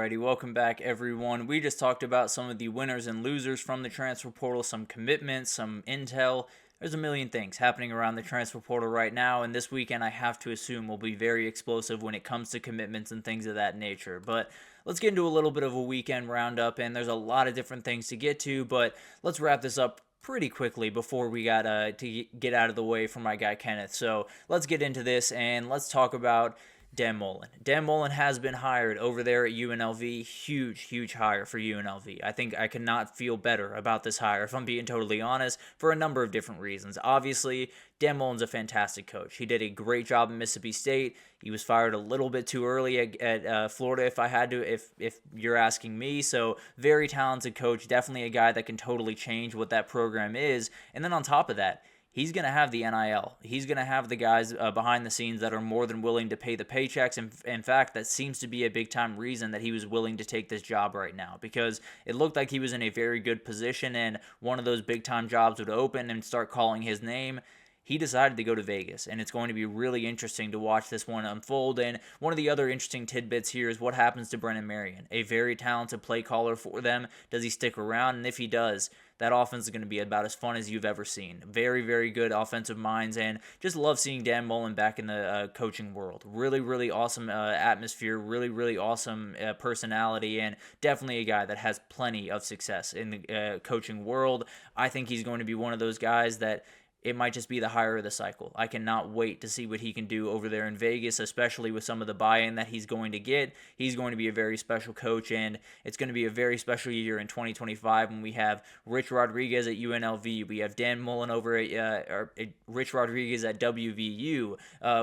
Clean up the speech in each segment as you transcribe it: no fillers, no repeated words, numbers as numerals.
Alrighty, welcome back everyone. We just talked about some of the winners and losers from the transfer portal, some commitments, some intel. There's a million things happening around the transfer portal right now, and this weekend I have to assume will be very explosive when it comes to commitments and things of that nature. But let's get into a little bit of a weekend roundup, and there's a lot of different things to get to, but let's wrap this up pretty quickly before we got to get out of the way for my guy Kenneth. So let's get into this, and let's talk about Dan Mullen. Dan Mullen has been hired over there at UNLV. Huge hire for UNLV. I think I could not feel better about this hire, if I'm being totally honest, for a number of different reasons. Obviously, Dan Mullen's a fantastic coach. He did a great job at Mississippi State. He was fired a little bit too early at Florida, if you're asking me. So, very talented coach. Definitely a guy that can totally change what that program is. And then on top of that, he's going to have the NIL. He's going to have the guys behind the scenes that are more than willing to pay the paychecks. And in fact, that seems to be a big-time reason that he was willing to take this job right now, because it looked like he was in a very good position and one of those big-time jobs would open and start calling his name. He decided to go to Vegas, and it's going to be really interesting to watch this one unfold. And one of the other interesting tidbits here is what happens to Brennan Marion, a very talented play caller for them. Does he stick around? And if he does, that offense is going to be about as fun as you've ever seen. Very good offensive minds, and just love seeing Dan Mullen back in the coaching world. Really awesome atmosphere, really awesome personality, and definitely a guy that has plenty of success in the coaching world. I think he's going to be one of those guys that it might just be the hire of the cycle. I cannot wait to see what he can do over there in Vegas, especially with some of the buy-in that he's going to get. He's going to be a very special coach, and it's going to be a very special year in 2025 when we have Rich Rodriguez at UNLV. We have Dan Mullen over at Rich Rodriguez at WVU,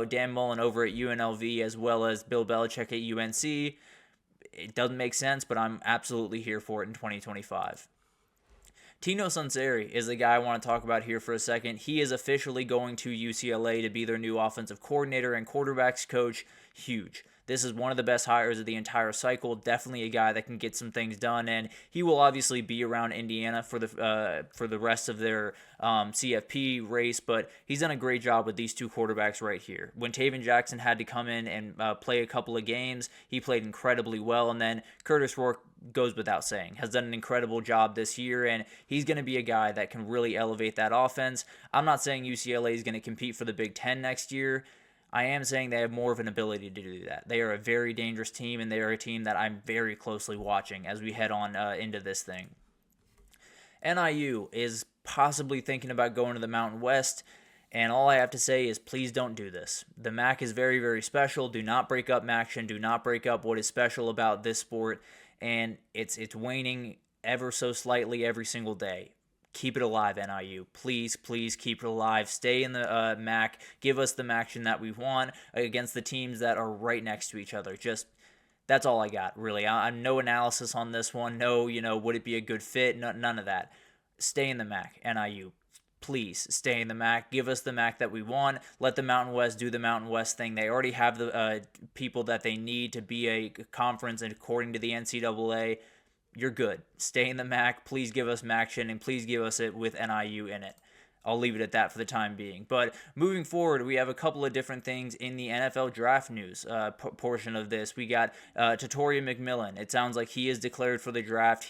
Dan Mullen over at UNLV, as well as Bill Belichick at UNC. It doesn't make sense, but I'm absolutely here for it in 2025. Tino Sunseri is the guy I want to talk about here for a second. He is officially going to UCLA to be their new offensive coordinator and quarterbacks coach. Huge. This is one of the best hires of the entire cycle. Definitely a guy that can get some things done, and he will obviously be around Indiana for the rest of their CFP race. But he's done a great job with these two quarterbacks right here. When Taven Jackson had to come in and play a couple of games, he played incredibly well, and then Curtis Rourke, goes without saying, has done an incredible job this year, and he's going to be a guy that can really elevate that offense. I'm not saying UCLA is going to compete for the Big Ten next year. I am saying they have more of an ability to do that. They are a very dangerous team, and they are a team that I'm very closely watching as we head on into this thing. NIU is possibly thinking about going to the Mountain West, and all I have to say is please don't do this. The MAC is very special. Do not break up MACtion. Do not break up what is special about this sport, and it's waning ever so slightly every single day. Keep it alive, NIU. Please keep it alive. Stay in the MAC. Give us the MACtion that we want against the teams that are right next to each other. Just, that's all I got, really. I'm no analysis on this one. No, would it be a good fit? None of that. Stay in the MAC, NIU. Please stay in the MAC. Give us the MAC that we want. Let the Mountain West do the Mountain West thing. They already have the people that they need to be a conference, and according to the NCAA, you're good. Stay in the MAC. Please give us MACtion, and please give us it with NIU in it. I'll leave it at that for the time being. But moving forward, we have a couple of different things in the NFL draft news portion of this. We got Tatori McMillan. It sounds like he is declared for the draft.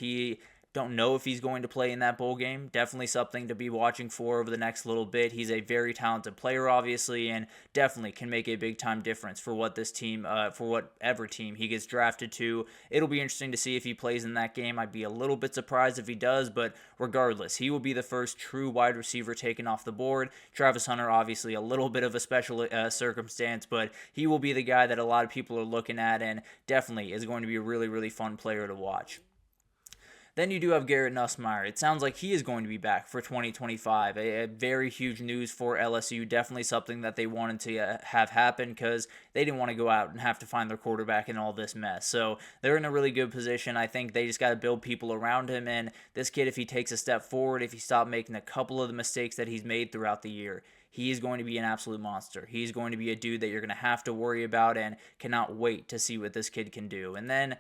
Don't know if he's going to play in that bowl game. Definitely something to be watching for over the next little bit. He's a very talented player, obviously, and definitely can make a big-time difference for what this team, for whatever team he gets drafted to. It'll be interesting to see if he plays in that game. I'd be a little bit surprised if he does, but regardless, he will be the first true wide receiver taken off the board. Travis Hunter, obviously, a little bit of a special circumstance, but he will be the guy that a lot of people are looking at, and definitely is going to be a really fun player to watch. Then you do have Garrett Nussmeier. It sounds like he is going to be back for 2025. A very huge news for LSU. Definitely something that they wanted to have happen because they didn't want to go out and have to find their quarterback in all this mess. So they're in a really good position. I think they just got to build people around him. And this kid, if he takes a step forward, if he stops making a couple of the mistakes that he's made throughout the year, he is going to be an absolute monster. He's going to be a dude that you're going to have to worry about, and cannot wait to see what this kid can do. And then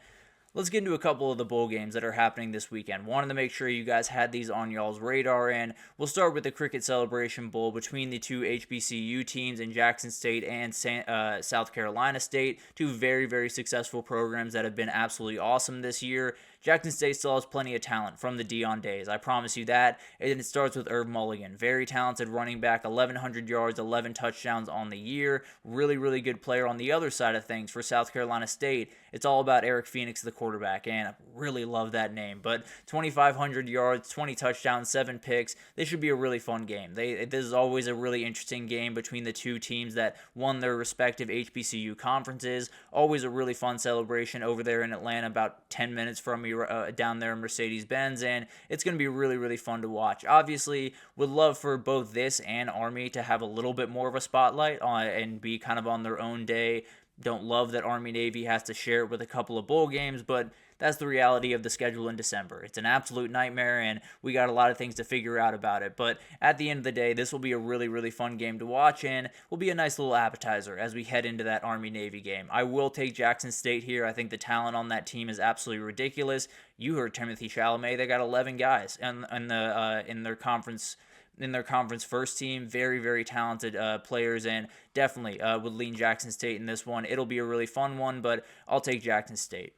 Let's get into a couple of the bowl games that are happening this weekend. Wanted to make sure you guys had these on y'all's radar, and we'll start with the Cricket Celebration Bowl between the two HBCU teams in Jackson State and South Carolina State. Two very, very successful programs that have been absolutely awesome this year. Jackson State still has plenty of talent from the Dion days. I promise you that. And it starts with Irv Mulligan. Very talented running back, 1,100 yards, 11 touchdowns on the year. Really, really good player. On the other side of things for South Carolina State, it's all about Eric Phoenix, the quarterback, and I really love that name. But 2,500 yards, 20 touchdowns, 7 picks. This should be a really fun game. This is always a really interesting game between the two teams that won their respective HBCU conferences. Always a really fun celebration over there in Atlanta, about 10 minutes from me down there in Mercedes-Benz, and it's going to be really, really fun to watch. Obviously, would love for both this and Army to have a little bit more of a spotlight and be kind of on their own day. Don't love that Army-Navy has to share it with a couple of bowl games, but that's the reality of the schedule in December. It's an absolute nightmare, and we got a lot of things to figure out about it. But at the end of the day, this will be a really, really fun game to watch, and will be a nice little appetizer as we head into that Army-Navy game. I will take Jackson State here. I think the talent on that team is absolutely ridiculous. You heard Timothy Chalamet. They got 11 guys in their conference. In their conference first team, very, very talented players, and definitely would lean Jackson State in this one. It'll be a really fun one, but I'll take Jackson State.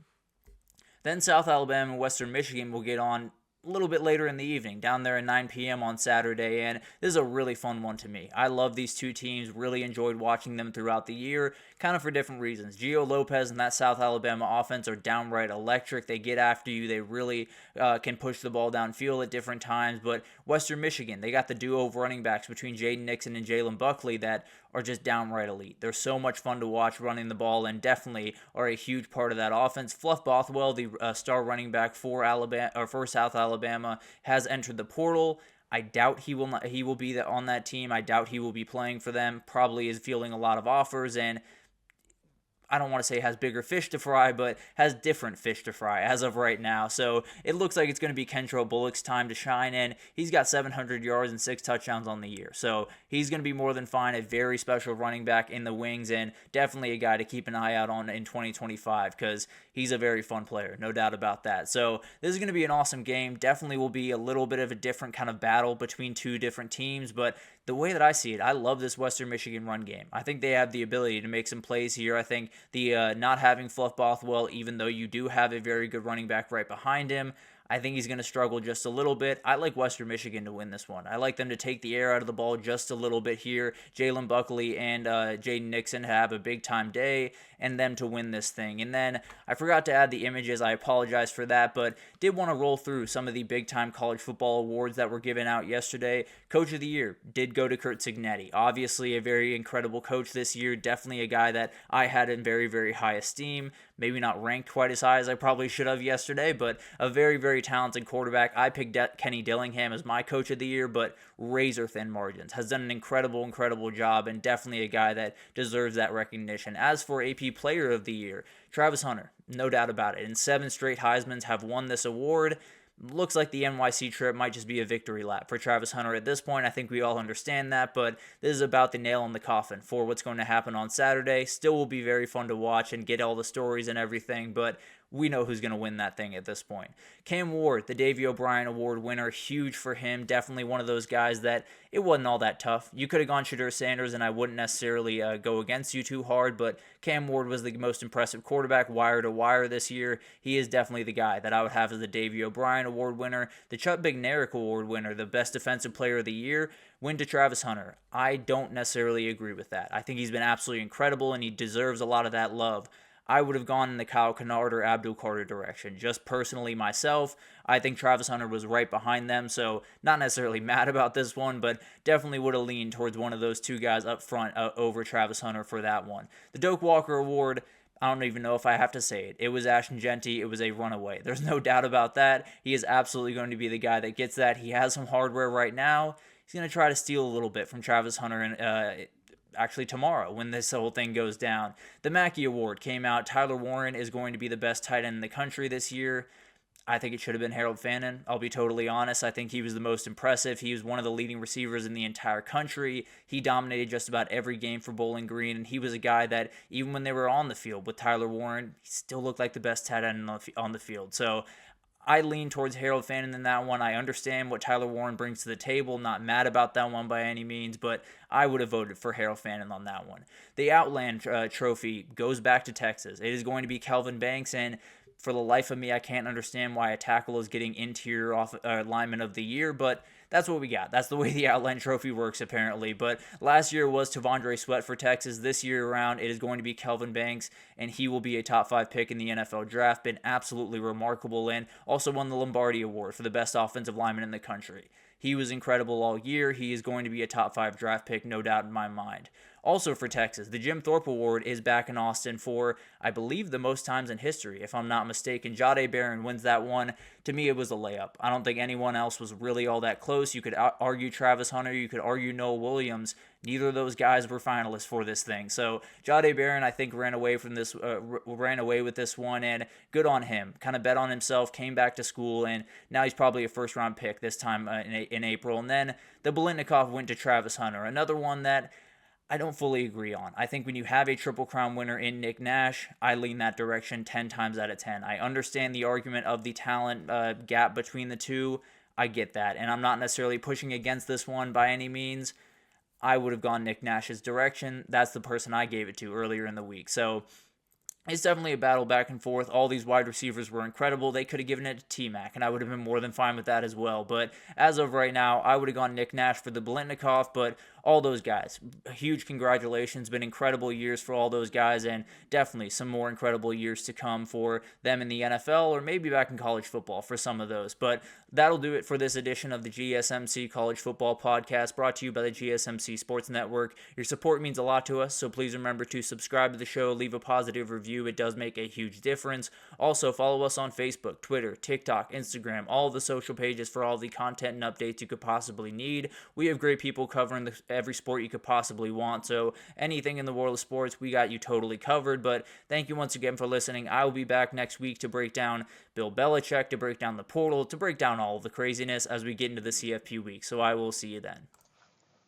Then South Alabama and Western Michigan will get on a little bit later in the evening, down there at 9 p.m. on Saturday, and this is a really fun one to me. I love these two teams, really enjoyed watching them throughout the year, kind of for different reasons. Gio Lopez and that South Alabama offense are downright electric. They get after you. They really can push the ball downfield at different times, but Western Michigan, they got the duo of running backs between Jaden Nixon and Jalen Buckley that are just downright elite. They're so much fun to watch running the ball, and definitely are a huge part of that offense. Fluff Bothwell, the star running back for South Alabama, has entered the portal. I doubt he will be on that team. I doubt he will be playing for them. Probably is fielding a lot of offers, and I don't want to say has bigger fish to fry, but has different fish to fry as of right now. So it looks like it's going to be Kentrell Bullock's time to shine, and he's got 700 yards and 6 touchdowns on the year. So he's going to be more than fine, a very special running back in the wings, and definitely a guy to keep an eye out on in 2025 because he's a very fun player, no doubt about that. So this is going to be an awesome game. Definitely will be a little bit of a different kind of battle between two different teams, but the way that I see it, I love this Western Michigan run game. I think they have the ability to make some plays here. I think the not having Fluff Bothwell, even though you do have a very good running back right behind him, I think he's going to struggle just a little bit. I like Western Michigan to win this one. I like them to take the air out of the ball just a little bit here. Jalen Buckley and Jaden Nixon have a big-time day, and them to win this thing. And then I forgot to add the images. I apologize for that, but did want to roll through some of the big-time college football awards that were given out yesterday. Coach of the Year did go to Kurt Cignetti. Obviously a very incredible coach this year. Definitely a guy that I had in very, very high esteem. Maybe not ranked quite as high as I probably should have yesterday, but a very, very talented quarterback. I picked Kenny Dillingham as my coach of the year, but razor thin margins. Has done an incredible, incredible job, and definitely a guy that deserves that recognition. As for AP Player of the Year, Travis Hunter, no doubt about it. And 7 straight Heismans have won this award. Looks like the NYC trip might just be a victory lap for Travis Hunter at this point. I think we all understand that, but this is about the nail in the coffin for what's going to happen on Saturday. Still will be very fun to watch and get all the stories and everything, but we know who's going to win that thing at this point. Cam Ward, the Davey O'Brien Award winner, huge for him. Definitely one of those guys that it wasn't all that tough. You could have gone Shadur Sanders, and I wouldn't necessarily go against you too hard, but Cam Ward was the most impressive quarterback wire to wire this year. He is definitely the guy that I would have as the Davey O'Brien Award winner. The Chuck Bednarik Award winner, the Best Defensive Player of the Year, went to Travis Hunter. I don't necessarily agree with that. I think he's been absolutely incredible, and he deserves a lot of that love. I would have gone in the Kyle Kennard or Abdul Carter direction. Just personally myself, I think Travis Hunter was right behind them, so not necessarily mad about this one, but definitely would have leaned towards one of those two guys up front over Travis Hunter for that one. The Doak Walker Award, I don't even know if I have to say it. It was Ashton Genty. It was a runaway. There's no doubt about that. He is absolutely going to be the guy that gets that. He has some hardware right now. He's going to try to steal a little bit from Travis Hunter and actually tomorrow when this whole thing goes down. The Mackey Award came out. Tyler Warren is going to be the best tight end in the country this year. I think it should have been Harold Fannin. I'll be totally honest. I think he was the most impressive. He was one of the leading receivers in the entire country. He dominated just about every game for Bowling Green, and he was a guy that, even when they were on the field with Tyler Warren, he still looked like the best tight end on the field. So I lean towards Harold Fannin in that one. I understand what Tyler Warren brings to the table. Not mad about that one by any means, but I would have voted for Harold Fannin on that one. The Outland Trophy goes back to Texas. It is going to be Kelvin Banks, and for the life of me, I can't understand why a tackle is getting interior lineman of the year, but that's what we got. That's the way the Outland Trophy works, apparently. But last year was Tavondre Sweat for Texas. This year around, it is going to be Kelvin Banks, and he will be a top 5 pick in the NFL draft. Been absolutely remarkable, and also won the Lombardi Award for the best offensive lineman in the country. He was incredible all year. He is going to be a top 5 draft pick, no doubt in my mind. Also for Texas, the Jim Thorpe Award is back in Austin for, I believe, the most times in history, if I'm not mistaken. Jahdae Barron wins that one. To me, it was a layup. I don't think anyone else was really all that close. You could argue Travis Hunter. You could argue Noah Williams. Neither of those guys were finalists for this thing. So Jahdae Barron, I think, ran away with this one, and good on him. Kind of bet on himself, came back to school, and now he's probably a first-round pick this time in April. And then the Biletnikoff went to Travis Hunter, another one that I don't fully agree on. I think when you have a Triple Crown winner in Nick Nash, I lean that direction 10 times out of 10. I understand the argument of the talent gap between the two. I get that. And I'm not necessarily pushing against this one by any means. I would have gone Nick Nash's direction. That's the person I gave it to earlier in the week. So it's definitely a battle back and forth. All these wide receivers were incredible. They could have given it to T-Mac, and I would have been more than fine with that as well. But as of right now, I would have gone Nick Nash for the Biletnikoff, but all those guys, huge congratulations. Been incredible years for all those guys, and definitely some more incredible years to come for them in the NFL, or maybe back in college football for some of those. But that'll do it for this edition of the GSMC College Football Podcast, brought to you by the GSMC Sports Network. Your support means a lot to us, so please remember to subscribe to the show, leave a positive review. It does make a huge difference. Also, follow us on Facebook, Twitter, TikTok, Instagram, all the social pages for all the content and updates you could possibly need. We have great people covering every sport you could possibly want, so anything in the world of sports, we got you totally covered. But thank you once again for listening. I will be back next week to break down Bill Belichick, to break down the portal, to break down all of the craziness as we get into the CFP week. So I will see you then.